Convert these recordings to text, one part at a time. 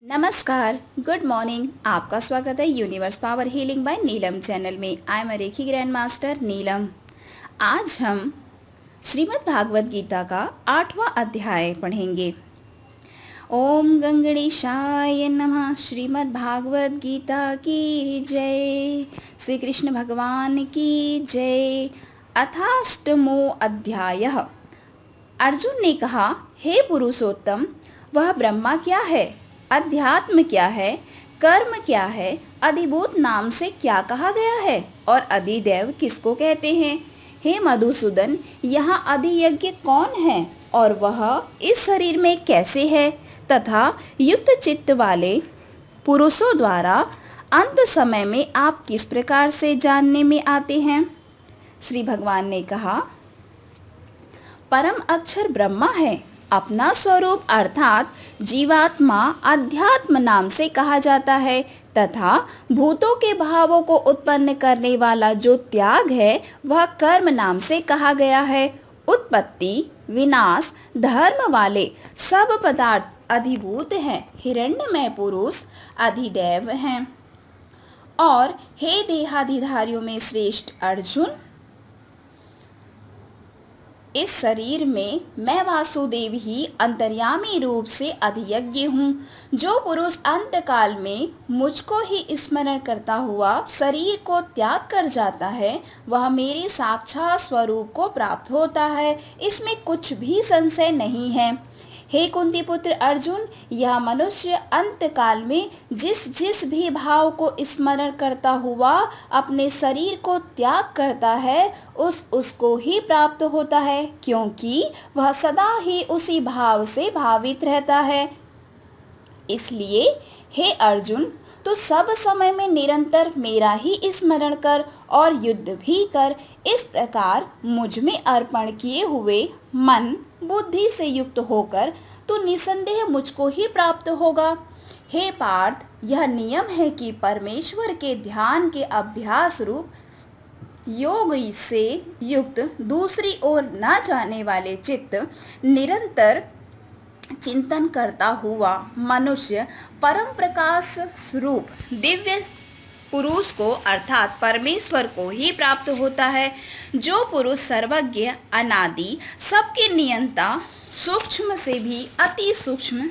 नमस्कार, good morning. आपका स्वागत है universe power healing by Neelam channel में। I am reiki grand master Neelam. आज हम श्रीमद् भागवत गीता का 8वां अध्याय पढ़ेंगे। ओम गंगणेशाय नमः। श्रीमद् भागवत गीता की जय। श्री कृष्ण भगवान की जय। अथाष्टमो अध्यायः। अर्जुन ने कहा, हे पुरुषोत्तम, वह ब्रह्मा क्या है, अध्यात्म क्या है, कर्म क्या है, अधिभूत नाम से क्या कहा गया है और अधिदेव किसको कहते हैं? हे मधुसूदन, यहाँ अधियज्ञ कौन है और वह इस शरीर में कैसे है तथा युक्त चित्त वाले पुरुषों द्वारा अंत समय में आप किस प्रकार से जानने में आते हैं? श्री भगवान ने कहा, परम अक्षर ब्रह्मा है। अपना स्वरूप अर्थात जीवात्मा अध्यात्म नाम से कहा जाता है तथा भूतों के भावों को उत्पन्न करने वाला जो त्याग है वह कर्म नाम से कहा गया है। उत्पत्ति विनाश धर्म वाले सब पदार्थ अधिभूत हैं, हिरण्यमय पुरुष अधिदैव हैं। और हे देहाधिधारियों में श्रेष्ठ अर्जुन, इस शरीर में मैं वासुदेव ही अंतर्यामी रूप से अधियज्ञ हूँ। जो पुरुष अंतकाल में मुझको ही स्मरण करता हुआ शरीर को त्याग कर जाता है वह मेरे साक्षात स्वरूप को प्राप्त होता है, इसमें कुछ भी संशय नहीं है। हे कुंती पुत्र अर्जुन, यह मनुष्य अंतकाल में जिस जिस भी भाव को स्मरण करता हुआ अपने शरीर को त्याग करता है उसको ही प्राप्त होता है, क्योंकि वह सदा ही उसी भाव से भावित रहता है। इसलिए हे अर्जुन, तो सब समय में निरंतर मेरा ही स्मरण कर और युद्ध भी कर। इस प्रकार मुझ में अर्पण किए हुए मन बुद्धि से युक्त होकर तो निसंदेह मुझको ही प्राप्त होगा। हे पार्थ, यह नियम है कि परमेश्वर के ध्यान के अभ्यास रूप योग से युक्त दूसरी ओर न जाने वाले चित्त निरंतर चिंतन करता हुआ मनुष्य परम प्रकाश स्वरूप दिव्य पुरुष को अर्थात परमेश्वर को ही प्राप्त होता है। जो पुरुष सर्वज्ञ अनादि सबके नियंता सूक्ष्म से भी अति सूक्ष्म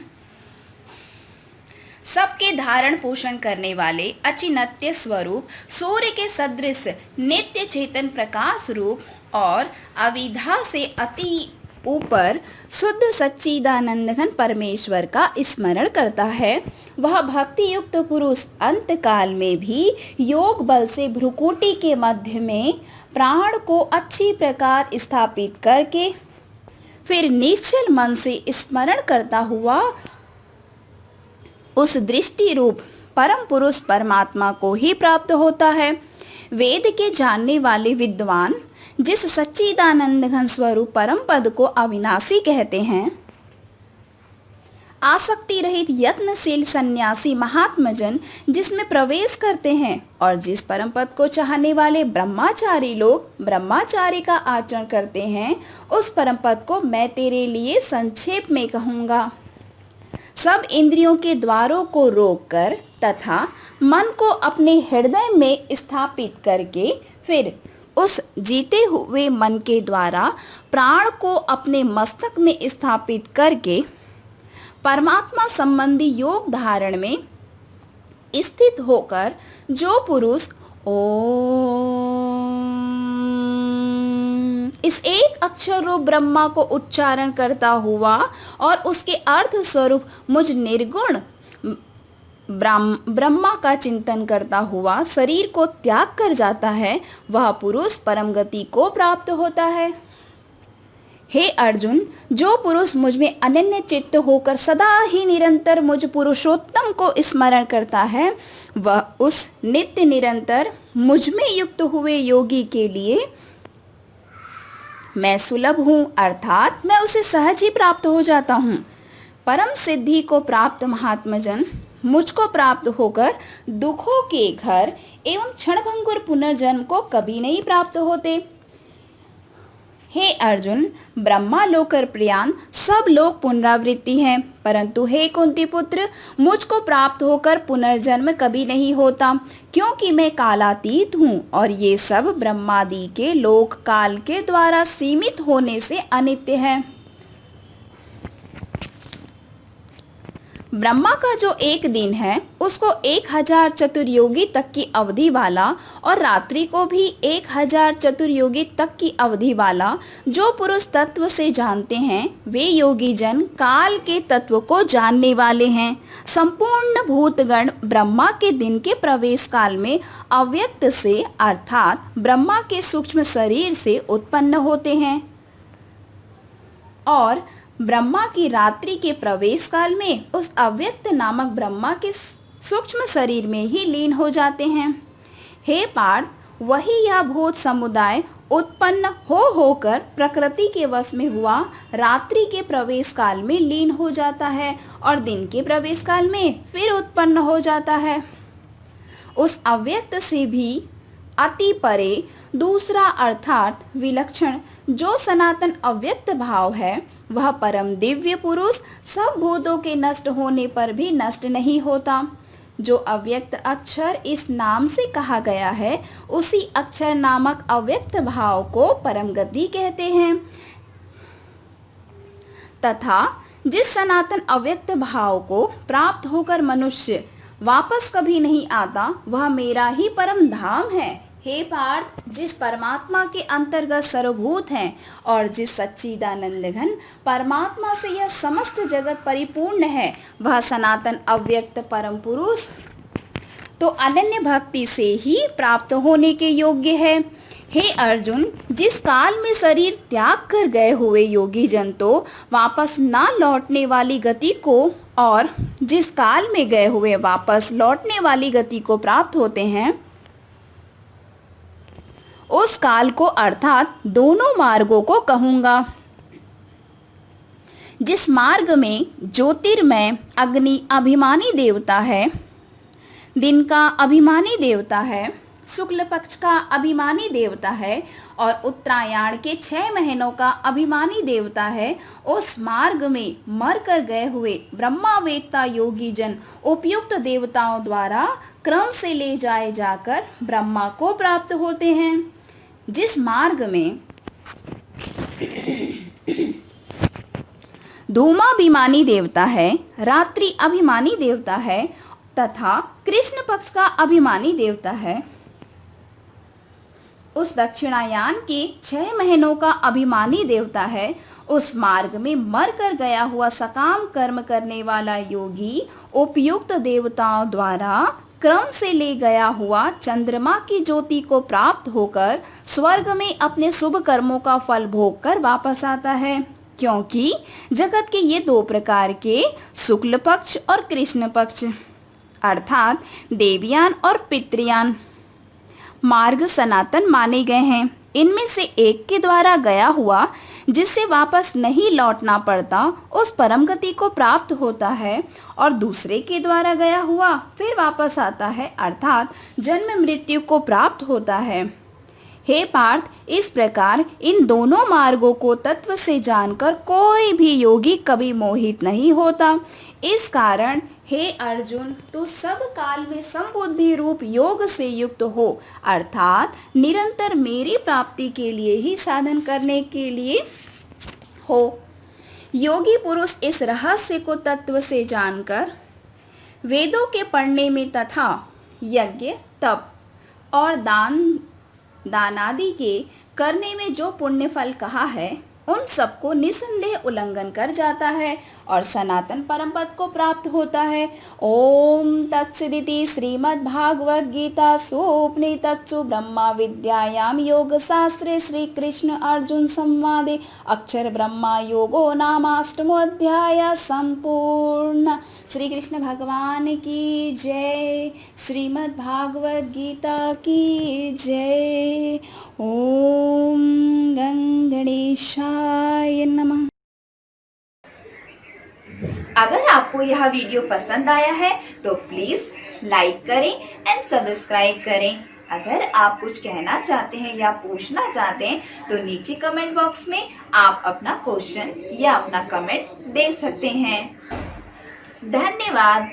सबके धारण पोषण करने वाले अचिन्त्य स्वरूप सूर्य के सदृश नित्य चेतन प्रकाश रूप और अविद्या से अति ऊपर शुद्ध सच्चिदानंद घन परमेश्वर का स्मरण करता है, वह भक्ति युक्त पुरुष अंतकाल में भी योग बल से भ्रुकुटी के मध्य में प्राण को अच्छी प्रकार स्थापित करके फिर निश्चल मन से स्मरण करता हुआ उस दृष्टि रूप परम पुरुष परमात्मा को ही प्राप्त होता है। वेद के जानने वाले विद्वान जिस सच्चिदानंद घन स्वरूप परम पद को अविनाशी कहते हैं, आसक्ति रहित यत्नशील सन्यासी महात्मजन जिसमें प्रवेश करते हैं और जिस परम पद को चाहने वाले ब्रह्मचारी लोग ब्रह्मचारी का आचरण करते हैं, उस परम पद को मैं तेरे लिए संक्षेप में कहूँगा। सब इंद्रियों के द्वारों को रोककर तथा मन को अपने हृदय में स्थापित करके फिर उस जीते हुए मन के द्वारा प्राण को अपने मस्तक में स्थापित करके परमात्मा संबंधी योग धारण में स्थित होकर जो पुरुष ओम इस एक अक्षर रूप ब्रह्मा को उच्चारण करता हुआ और उसके अर्थ स्वरूप मुझ निर्गुण ब्रह्मा का चिंतन करता हुआ शरीर को त्याग कर जाता है, वह पुरुष परम गति को प्राप्त होता है। हे अर्जुन, जो पुरुष मुझ में अनन्य चित्त होकर सदा ही निरंतर मुझ पुरुषोत्तम को स्मरण करता है, वह उस नित्य निरंतर मुझ में युक्त हुए योगी के लिए मैं सुलभ हूँ, अर्थात मैं उसे सहज ही प्राप्त हो जाता हूँ। परम सिद्धि को प्राप्त महात्मजन मुझको प्राप्त होकर दुखों के घर एवं क्षणभंगुर पुनर्जन्म को कभी नहीं प्राप्त होते। हे अर्जुन, ब्रह्मा लोक और प्रयाण सब लोग पुनरावृत्ति हैं, परंतु हे कुंती पुत्र, मुझको प्राप्त होकर पुनर्जन्म कभी नहीं होता, क्योंकि मैं कालातीत हूँ और ये सब ब्रह्मादि के लोक काल के द्वारा सीमित होने से अनित्य है। ब्रह्मा का जो एक दिन है उसको 1000 चतुर्योगी तक की अवधि वाला और रात्रि को भी 1000 चतुर्योगी तक की अवधि वाला जो पुरुष तत्व से जानते हैं वे योगी जन काल के तत्व को जानने वाले हैं। संपूर्ण भूतगण ब्रह्मा के दिन के प्रवेश काल में अव्यक्त से अर्थात ब्रह्मा के सूक्ष्म शरीर से उत्पन्न होते हैं और ब्रह्मा की रात्रि के प्रवेश काल में उस अव्यक्त नामक ब्रह्मा के सूक्ष्म शरीर में ही लीन हो जाते हैं। हे पार्थ, वही यह भूत समुदाय उत्पन्न होकर प्रकृति के वश में हुआ रात्रि के प्रवेश काल में लीन हो जाता है और दिन के प्रवेश काल में फिर उत्पन्न हो जाता है। उस अव्यक्त से भी अति परे दूसरा अर्थात विलक्षण जो सनातन अव्यक्त भाव है वह परम दिव्य पुरुष सब भूतों के नष्ट होने पर भी नष्ट नहीं होता। जो अव्यक्त अक्षर इस नाम से कहा गया है उसी अक्षर नामक अव्यक्त भाव को परम गति कहते हैं तथा जिस सनातन अव्यक्त भाव को प्राप्त होकर मनुष्य वापस कभी नहीं आता वह मेरा ही परम धाम है। हे पार्थ, जिस परमात्मा के अंतर्गत सर्वभूत हैं और जिस सच्चिदानंद घन परमात्मा से यह समस्त जगत परिपूर्ण है वह सनातन अव्यक्त परम पुरुष तो अनन्य भक्ति से ही प्राप्त होने के योग्य है। हे अर्जुन, जिस काल में शरीर त्याग कर गए हुए योगी जन तो वापस ना लौटने वाली गति को और जिस काल में गए हुए वापस लौटने वाली गति को प्राप्त होते हैं उस काल को अर्थात दोनों मार्गों को कहूँगा। जिस मार्ग में ज्योतिर्मय अग्नि अभिमानी देवता है, दिन का अभिमानी देवता है, शुक्ल पक्ष का अभिमानी देवता है और उत्तरायण के 6 महीनों का अभिमानी देवता है, उस मार्ग में मर कर गए हुए ब्रह्मावेत्ता योगी जन उपयुक्त देवताओं द्वारा क्रम से ले जाए जाकर ब्रह्मा को प्राप्त होते हैं। जिस मार्ग में धूमाभिमानी देवता है, रात्रि अभिमानी देवता है तथा कृष्ण पक्ष का अभिमानी देवता है, उस दक्षिणायन के 6 महीनों का अभिमानी देवता है, उस मार्ग में मर कर गया हुआ सकाम कर्म करने वाला योगी उपयुक्त देवताओं द्वारा क्रम से ले गया हुआ चंद्रमा की ज्योति को प्राप्त होकर स्वर्ग में अपने शुभ कर्मों का फल भोग कर वापस आता है। क्योंकि जगत के ये 2 प्रकार के शुक्ल पक्ष और कृष्ण पक्ष अर्थात देवयान और पितृयान मार्ग सनातन माने गए हैं। इनमें से एक के द्वारा गया हुआ जिससे वापस नहीं लौटना पड़ता उस परम गति को प्राप्त होता है और दूसरे के द्वारा गया हुआ फिर वापस आता है अर्थात जन्म मृत्यु को प्राप्त होता है। हे पार्थ, इस प्रकार इन दोनों मार्गों को तत्व से जानकर कोई भी योगी कभी मोहित नहीं होता। इस कारण हे अर्जुन, तू सब काल में संबुद्धि रूप योग से युक्त हो अर्थात निरंतर मेरी प्राप्ति के लिए ही साधन करने के लिए हो। योगी पुरुष इस रहस्य को तत्व से जानकर वेदों के पढ़ने में तथा यज्ञ तप और दानादि के करने में जो पुण्य फल कहा है उन सबको निसंदेह उल्लंघन कर जाता है और सनातन परम पद को प्राप्त होता है। ओम तत्सदिति श्रीमद्भागवत गीता सुपनिषत्सु ब्रह्मा विद्यायाम योग शास्त्रे श्री कृष्ण अर्जुन संवादे अक्षर ब्रह्मा योगो नामाष्टमो अध्याय संपूर्ण। श्री कृष्ण भगवान की जय। श्रीमद्भागवत गीता की जय। ओम गणेशाय नमः। अगर आपको यह वीडियो पसंद आया है तो प्लीज लाइक करें एंड सब्सक्राइब करें। अगर आप कुछ कहना चाहते हैं या पूछना चाहते हैं तो नीचे कमेंट बॉक्स में आप अपना क्वेश्चन या अपना कमेंट दे सकते हैं। धन्यवाद।